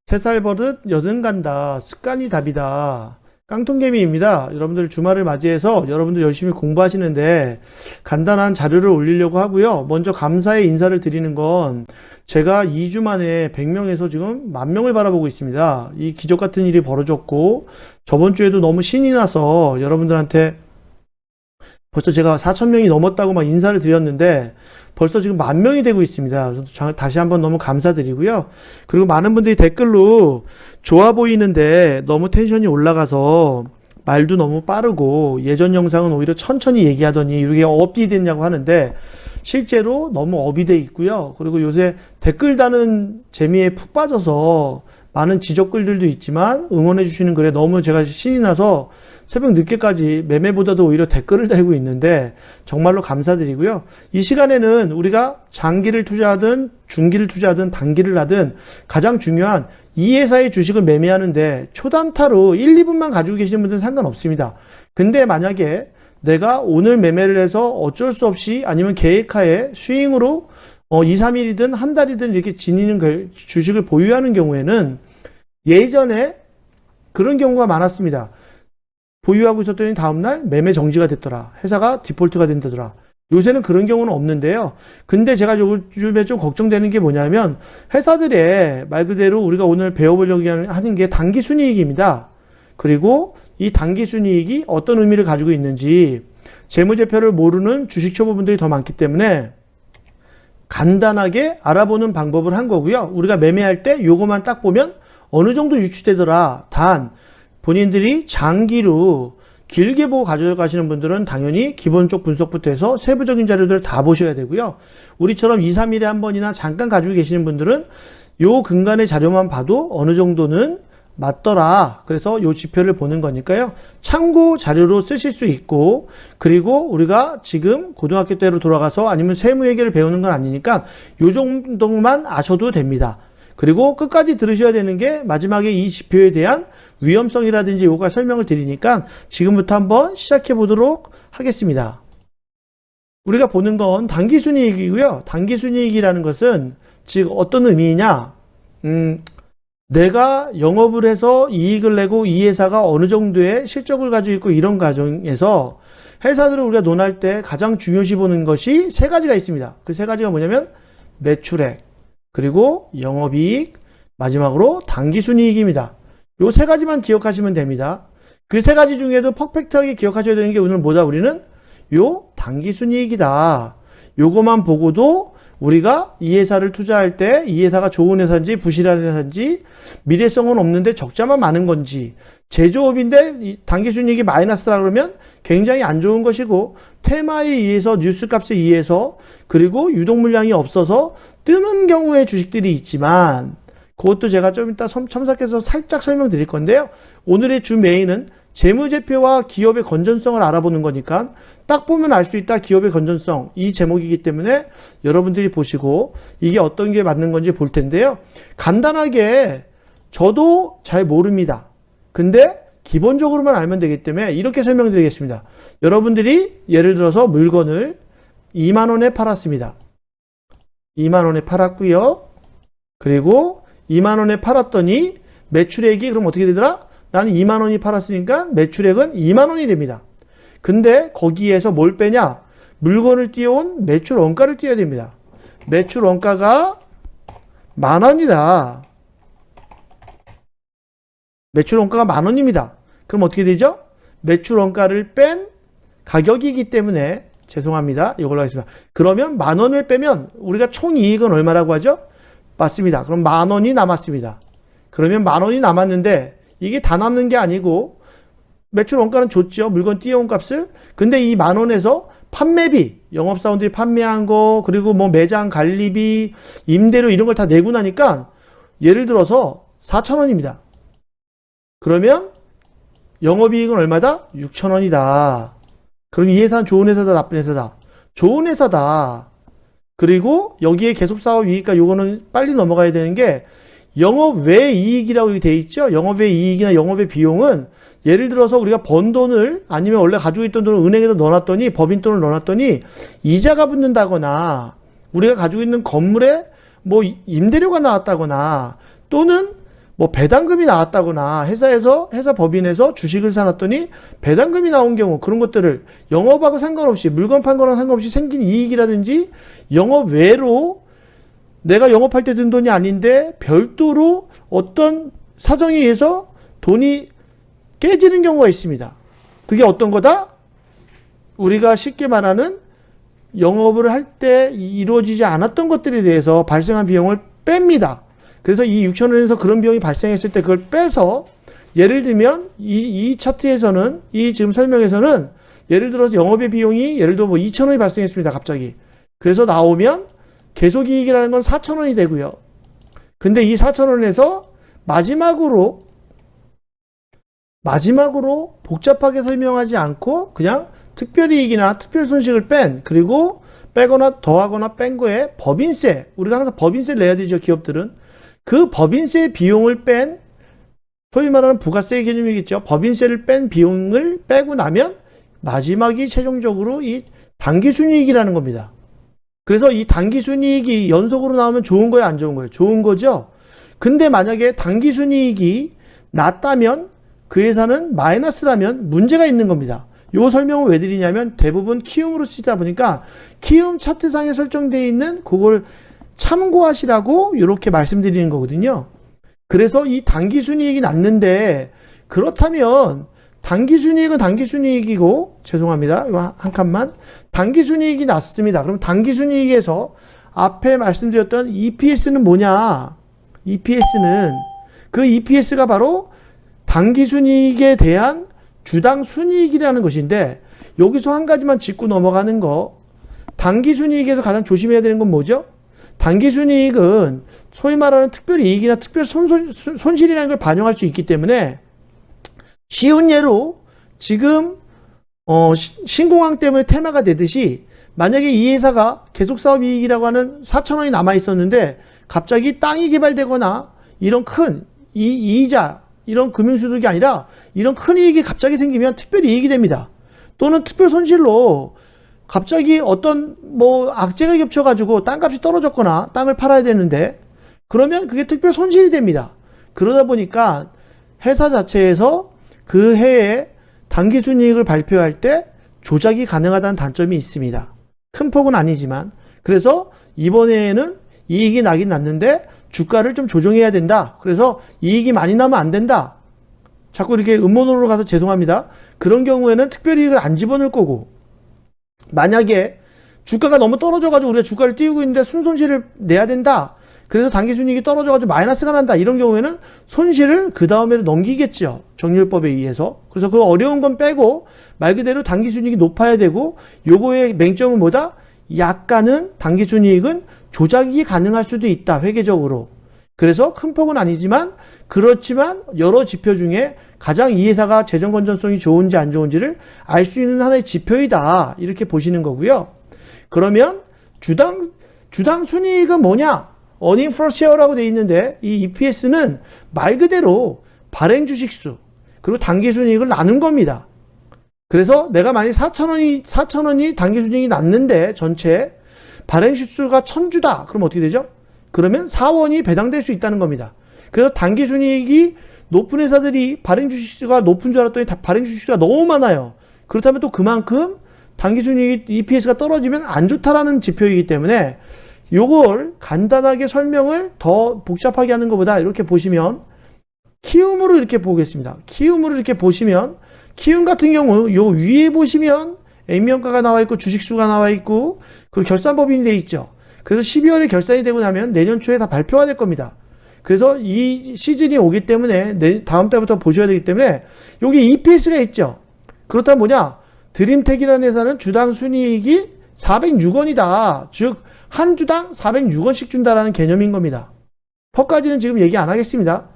3살 버릇 여든 간다. 습관이 답이다. 깡통개미입니다. 여러분들 주말을 맞이해서 여러분들 열심히 공부하시는데 간단한 자료를 올리려고 하고요. 먼저 감사의 인사를 드리는 건 제가 2주 만에 100명에서 지금 10,000명을 바라보고 있습니다. 이 기적 같은 일이 벌어졌고 저번 주에도 너무 신이 나서 여러분들한테 벌써 제가 4,000명이 넘었다고 막 인사를 드렸는데 벌써 지금 10,000명이 되고 있습니다. 그래서 다시 한번 너무 감사드리고요. 그리고 많은 분들이 댓글로 좋아 보이는데 너무 텐션이 올라가서 말도 너무 빠르고 예전 영상은 오히려 천천히 얘기하더니 이렇게 업이 됐냐고 하는데 실제로 너무 업이 돼 있고요. 그리고 요새 댓글 다는 재미에 푹 빠져서 많은 지적글들도 있지만 응원해 주시는 글에 너무 제가 신이 나서 새벽 늦게까지 매매보다도 오히려 댓글을 달고 있는데 정말로 감사드리고요. 이 시간에는 우리가 장기를 투자하든 중기를 투자하든 단기를 하든 가장 중요한 이 회사의 주식을 매매하는데 초단타로 1, 2분만 가지고 계시는 분들은 상관없습니다. 근데 만약에 내가 오늘 매매를 해서 어쩔 수 없이 아니면 계획하에 스윙으로 2, 3일이든 한 달이든 이렇게 지니는 주식을 보유하는 경우에는 예전에 그런 경우가 많았습니다. 보유하고 있었더니 다음날 매매 정지가 됐더라. 회사가 디폴트가 된다더라. 요새는 그런 경우는 없는데요. 근데 제가 요즘에 좀 걱정되는 게 뭐냐면 회사들의 말 그대로 우리가 오늘 배워보려고 하는 게 단기 순이익입니다. 그리고 이 단기 순이익이 어떤 의미를 가지고 있는지 재무제표를 모르는 주식 초보분들이 더 많기 때문에 간단하게 알아보는 방법을 한 거고요. 우리가 매매할 때 요거만 딱 보면 어느 정도 유추되더라. 단 본인들이 장기로 길게 보고 가져가시는 분들은 당연히 기본 쪽 분석부터 해서 세부적인 자료들을 다 보셔야 되고요. 우리처럼 2, 3일에 한 번이나 잠깐 가지고 계시는 분들은 요 근간의 자료만 봐도 어느 정도는 맞더라. 그래서 요 지표를 보는 거니까요. 참고 자료로 쓰실 수 있고, 그리고 우리가 지금 고등학교 때로 돌아가서 아니면 세무회계를 배우는 건 아니니까 요 정도만 아셔도 됩니다. 그리고 끝까지 들으셔야 되는 게 마지막에 이 지표에 대한 위험성이라든지 요가 설명을 드리니까 지금부터 한번 시작해 보도록 하겠습니다. 우리가 보는 건 단기순이익이고요. 단기순이익이라는 것은 즉 어떤 의미냐, 내가 영업을 해서 이익을 내고 이 회사가 어느 정도의 실적을 가지고 있고 이런 과정에서 회사들을 우리가 논할 때 가장 중요시 보는 것이 세 가지가 있습니다. 그 세 가지가 뭐냐면 매출액, 그리고 영업이익, 마지막으로 단기순이익입니다. 요 세 가지만 기억하시면 됩니다. 그 세 가지 중에도 퍼펙트하게 기억하셔야 되는 게 오늘 뭐다? 우리는 요 단기순이익이다. 요거만 보고도 우리가 이 회사를 투자할 때 이 회사가 좋은 회사인지 부실한 회사인지 미래성은 없는데 적자만 많은 건지 제조업인데 단기순이익이 마이너스라 그러면 굉장히 안 좋은 것이고 테마에 의해서 뉴스값에 의해서 그리고 유동 물량이 없어서 뜨는 경우의 주식들이 있지만 그것도 제가 좀 이따 첨삭해서 살짝 설명드릴 건데요. 오늘의 주 메인은 재무제표와 기업의 건전성을 알아보는 거니까 딱 보면 알 수 있다. 기업의 건전성 이 제목이기 때문에 여러분들이 보시고 이게 어떤 게 맞는 건지 볼 텐데요. 간단하게 저도 잘 모릅니다. 근데 기본적으로만 알면 되기 때문에 이렇게 설명드리겠습니다. 여러분들이 예를 들어서 물건을 2만 원에 팔았습니다. 2만 원에 팔았고요. 그리고 2만 원에 팔았더니 매출액이 그럼 어떻게 되더라? 나는 2만 원이 팔았으니까 매출액은 2만 원이 됩니다. 근데 거기에서 뭘 빼냐? 물건을 띄워온 매출 원가를 띄워야 됩니다. 매출 원가가 10,000원이다. 매출 원가가 10,000원입니다. 그럼 어떻게 되죠? 매출 원가를 뺀 가격이기 때문에 죄송합니다. 이걸로 하겠습니다. 그러면 10,000원을 빼면 우리가 총 이익은 얼마라고 하죠? 맞습니다. 그럼 10,000원이 남았습니다. 그러면 10,000원이 남았는데 이게 다 남는 게 아니고 매출 원가는 줬죠. 물건 띄워온 값을. 근데 이 10,000원에서 판매비, 영업사원들이 판매한 거, 그리고 뭐 매장 관리비, 임대료 이런 걸 다 내고 나니까 예를 들어서 4,000원입니다. 그러면 영업이익은 얼마다? 6,000원이다. 그럼 이 회사는 좋은 회사다, 나쁜 회사다? 좋은 회사다. 그리고 여기에 계속사업 이익과 요거는 빨리 넘어가야 되는 게 영업 외 이익이라고 되어 있죠. 영업 외 이익이나 영업 외 비용은 예를 들어서 우리가 번 돈을 아니면 원래 가지고 있던 돈을 은행에다 넣어놨더니 법인돈을 넣어놨더니 이자가 붙는다거나 우리가 가지고 있는 건물에 뭐 임대료가 나왔다거나 또는 뭐 배당금이 나왔다거나 회사 법인에서 주식을 사놨더니 배당금이 나온 경우 그런 것들을 영업하고 상관없이 물건 판 거랑 상관없이 생긴 이익이라든지 영업 외로 내가 영업할 때 든 돈이 아닌데 별도로 어떤 사정에 의해서 돈이 깨지는 경우가 있습니다. 그게 어떤 거다? 우리가 쉽게 말하는 영업을 할 때 이루어지지 않았던 것들에 대해서 발생한 비용을 뺍니다. 그래서 이 6,000원에서 그런 비용이 발생했을 때 그걸 빼서 예를 들면 이 차트에서는 이 지금 설명에서는 예를 들어서 영업의 비용이 예를 들어 뭐 2,000원이 발생했습니다. 갑자기. 그래서 나오면 계속이익이라는 건 4,000원이 되고요. 근데 이 4,000원에서 마지막으로 복잡하게 설명하지 않고 그냥 특별이익이나 특별손익을 그리고 빼거나 더하거나 뺀 거에 법인세, 우리가 항상 법인세를 내야 되죠, 기업들은. 그 법인세 비용을 뺀, 소위 말하는 부가세 개념이겠죠. 법인세를 뺀 비용을 빼고 나면 마지막이 최종적으로 이 당기순이익이라는 겁니다. 그래서 이 당기순이익이 연속으로 나오면 좋은 거예요, 안 좋은 거예요? 좋은 거죠. 근데 만약에 당기순이익이 낮다면 그 회사는 마이너스라면 문제가 있는 겁니다. 요 설명을 왜 드리냐면 대부분 키움으로 쓰다 보니까 키움 차트상에 설정되어 있는 그걸 참고하시라고 이렇게 말씀드리는 거거든요. 그래서 이 당기순이익이 낮는데 그렇다면 당기순이익은 당기순이익이고 죄송합니다. 한 칸만. 당기순이익이 낮습니다. 그럼 당기순이익에서 앞에 말씀드렸던 EPS는 뭐냐? EPS는 그 EPS가 바로 당기순이익에 대한 주당 순이익이라는 것인데 여기서 한 가지만 짚고 넘어가는 거 당기순이익에서 가장 조심해야 되는 건 뭐죠? 당기순이익은 소위 말하는 특별이익이나 특별 손실이라는 걸 반영할 수 있기 때문에 쉬운 예로 지금 신공항 때문에 테마가 되듯이 만약에 이 회사가 계속사업이익이라고 하는 4,000원이 남아 있었는데 갑자기 땅이 개발되거나 이런 큰 이자 이런 금융소득이 아니라 이런 큰 이익이 갑자기 생기면 특별이익이 됩니다. 또는 특별손실로 갑자기 어떤 뭐 악재가 겹쳐가지고 땅값이 떨어졌거나 땅을 팔아야 되는데 그러면 그게 특별손실이 됩니다. 그러다 보니까 회사 자체에서 그 해에 당기순이익을 발표할 때 조작이 가능하다는 단점이 있습니다. 큰 폭은 아니지만 그래서 이번에는 이익이 나긴 났는데 주가를 좀 조정해야 된다. 그래서 이익이 많이 나면 안 된다. 자꾸 이렇게 음모론으로 가서 죄송합니다. 그런 경우에는 특별이익을 안 집어넣을 거고 만약에 주가가 너무 떨어져가지고 우리가 주가를 띄우고 있는데 순손실을 내야 된다. 그래서 당기순이익이 떨어져가지고 마이너스가 난다. 이런 경우에는 손실을 그 다음에 넘기겠죠. 정률법에 의해서. 그래서 그 어려운 건 빼고 말 그대로 당기순이익이 높아야 되고 요거의 맹점은 뭐다? 약간은 당기순이익은 조작이 가능할 수도 있다. 회계적으로. 그래서 큰 폭은 아니지만 그렇지만 여러 지표 중에 가장 이 회사가 재정 건전성이 좋은지 안 좋은지를 알 수 있는 하나의 지표이다. 이렇게 보시는 거고요. 그러면 주당 순이익은 뭐냐? earning per share라고 되어 있는데 이 EPS는 말 그대로 발행 주식수 그리고 당기순이익을 나눈 겁니다. 그래서 내가 만약 4,000원이 당기순이익이 났는데 전체 발행 주수가 1,000주다. 그럼 어떻게 되죠? 그러면 4원이 배당될 수 있다는 겁니다. 그래서 당기순이익이 높은 회사들이 발행 주식수가 높은 줄 알았더니 발행 주식수가 너무 많아요. 그렇다면 또 그만큼 당기순이익 EPS가 떨어지면 안 좋다라는 지표이기 때문에 요걸 간단하게 설명을 더 복잡하게 하는 것보다 이렇게 보시면 키움으로 이렇게 보겠습니다. 키움으로 이렇게 보시면 키움 같은 경우 요 위에 보시면 액면가가 나와 있고 주식수가 나와 있고 그리고 결산법인이 되어 있죠. 그래서 12월에 결산이 되고 나면 내년 초에 다 발표가 될 겁니다. 그래서 이 시즌이 오기 때문에 다음 달부터 보셔야 되기 때문에 여기 EPS가 있죠. 그렇다면 뭐냐? 드림텍이라는 회사는 주당 순이익이 406원이다. 즉 한 주당 406원씩 준다라는 개념인 겁니다. 퍼까지는 지금 얘기 안 하겠습니다.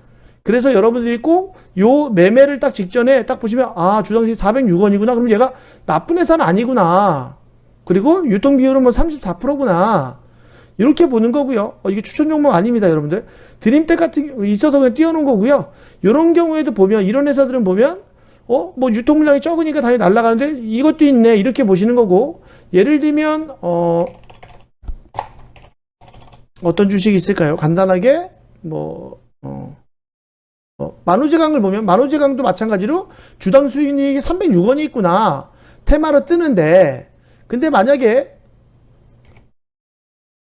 그래서 여러분들이 꼭 요 매매를 딱 직전에 딱 보시면 아 주당시 406원이구나. 그럼 얘가 나쁜 회사는 아니구나. 그리고 유통비율은 뭐 34%구나. 이렇게 보는 거고요. 이게 추천 종목 아닙니다, 여러분들. 드림텍 같은 게 있어서 그냥 띄워놓은 거고요. 이런 경우에도 보면 이런 회사들은 보면 뭐 유통 물량이 적으니까 당연히 날아가는데 이것도 있네. 이렇게 보시는 거고 예를 들면 어떤 주식이 있을까요? 간단하게 만호제강을 보면 만호제강도 마찬가지로 주당 수익률이 306원이 있구나. 테마로 뜨는데 근데 만약에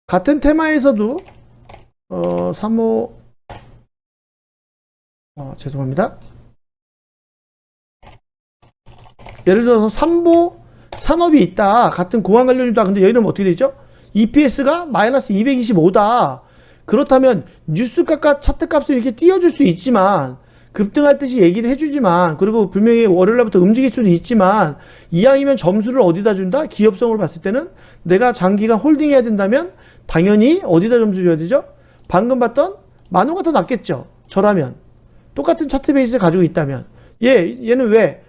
같은 테마에서도 3호 죄송합니다. 예를 들어서 삼보 산업이 있다. 같은 공항 관련주다. 근데 여기는 어떻게 되죠? EPS가 마이너스 225다. 그렇다면 뉴스값과 차트값을 이렇게 띄워줄 수 있지만 급등할 듯이 얘기를 해주지만 그리고 분명히 월요일날부터 움직일 수도 있지만 이왕이면 점수를 어디다 준다? 기업성으로 봤을 때는 내가 장기간 홀딩해야 된다면 당연히 어디다 점수 줘야 되죠? 방금 봤던 만호가 더 낫겠죠. 저라면 똑같은 차트 베이스를 가지고 있다면 얘는 왜?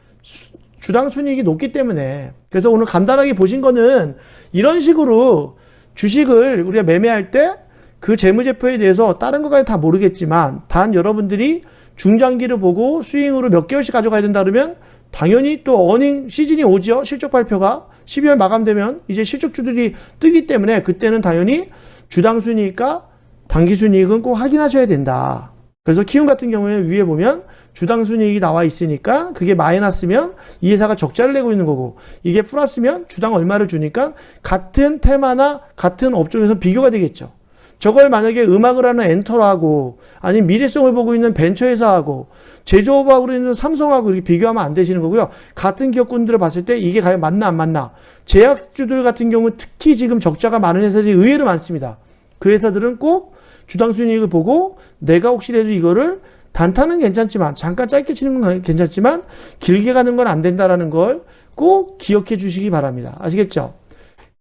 주당 순이익이 높기 때문에. 그래서 오늘 간단하게 보신 거는 이런 식으로 주식을 우리가 매매할 때 그 재무제표에 대해서 다른 것까지 다 모르겠지만 단 여러분들이 중장기를 보고 스윙으로 몇 개월씩 가져가야 된다 그러면 당연히 또 어닝 시즌이 오죠. 실적 발표가 12월 마감되면 이제 실적주들이 뜨기 때문에 그때는 당연히 주당 순이익과 단기 순이익은 꼭 확인하셔야 된다. 그래서 키움 같은 경우에는 위에 보면 주당 순이익이 나와 있으니까 그게 마이너스면 이 회사가 적자를 내고 있는 거고 이게 플러스면 주당 얼마를 주니까 같은 테마나 같은 업종에서 비교가 되겠죠. 저걸 만약에 음악을 하는 엔터하고 아니면 미래성을 보고 있는 벤처회사하고 제조업하고 있는 삼성하고 이렇게 비교하면 안 되시는 거고요. 같은 기업군들을 봤을 때 이게 과연 맞나 안 맞나. 제약주들 같은 경우 특히 지금 적자가 많은 회사들이 의외로 많습니다. 그 회사들은 꼭 주당 순이익을 보고 내가 혹시라도 이거를 단타는 괜찮지만 잠깐 짧게 치는 건 괜찮지만 길게 가는 건 안 된다라는 걸 꼭 기억해 주시기 바랍니다. 아시겠죠?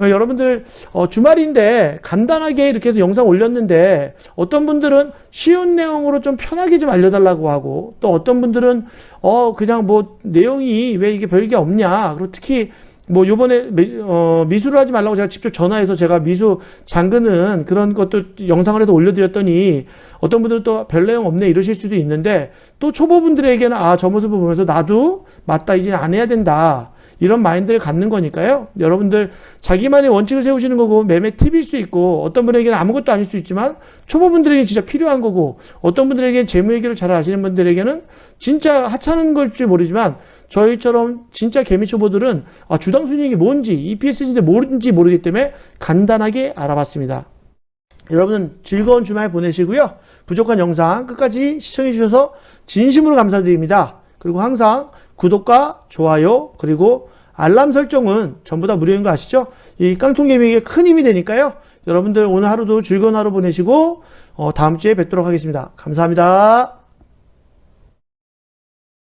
여러분들 주말인데 간단하게 이렇게 해서 영상 올렸는데 어떤 분들은 쉬운 내용으로 좀 편하게 좀 알려달라고 하고 또 어떤 분들은 그냥 뭐 내용이 왜 이게 별게 없냐. 그리고 특히 뭐 요번에 미수를 하지 말라고 제가 직접 전화해서 제가 미수 잠그는 그런 것도 영상을 해서 올려드렸더니 어떤 분들은 또 별 내용 없네 이러실 수도 있는데 또 초보분들에게는 저 모습을 보면서 나도 맞다 이제 안 해야 된다. 이런 마인드를 갖는 거니까요. 여러분들 자기만의 원칙을 세우시는 거고 매매 팁일 수 있고 어떤 분에게는 아무것도 아닐 수 있지만 초보분들에게는 진짜 필요한 거고 어떤 분들에게는 재무 얘기를 잘 아시는 분들에게는 진짜 하찮은 걸지 모르지만 저희처럼 진짜 개미초보들은 주당 순이익이 뭔지 EPS인지 뭔지 모르기 때문에 간단하게 알아봤습니다. 여러분 즐거운 주말 보내시고요. 부족한 영상 끝까지 시청해 주셔서 진심으로 감사드립니다. 그리고 항상 구독과 좋아요 그리고 알람 설정은 전부 다 무료인 거 아시죠? 이 깡통개미에게 큰 힘이 되니까요. 여러분들 오늘 하루도 즐거운 하루 보내시고 다음 주에 뵙도록 하겠습니다. 감사합니다.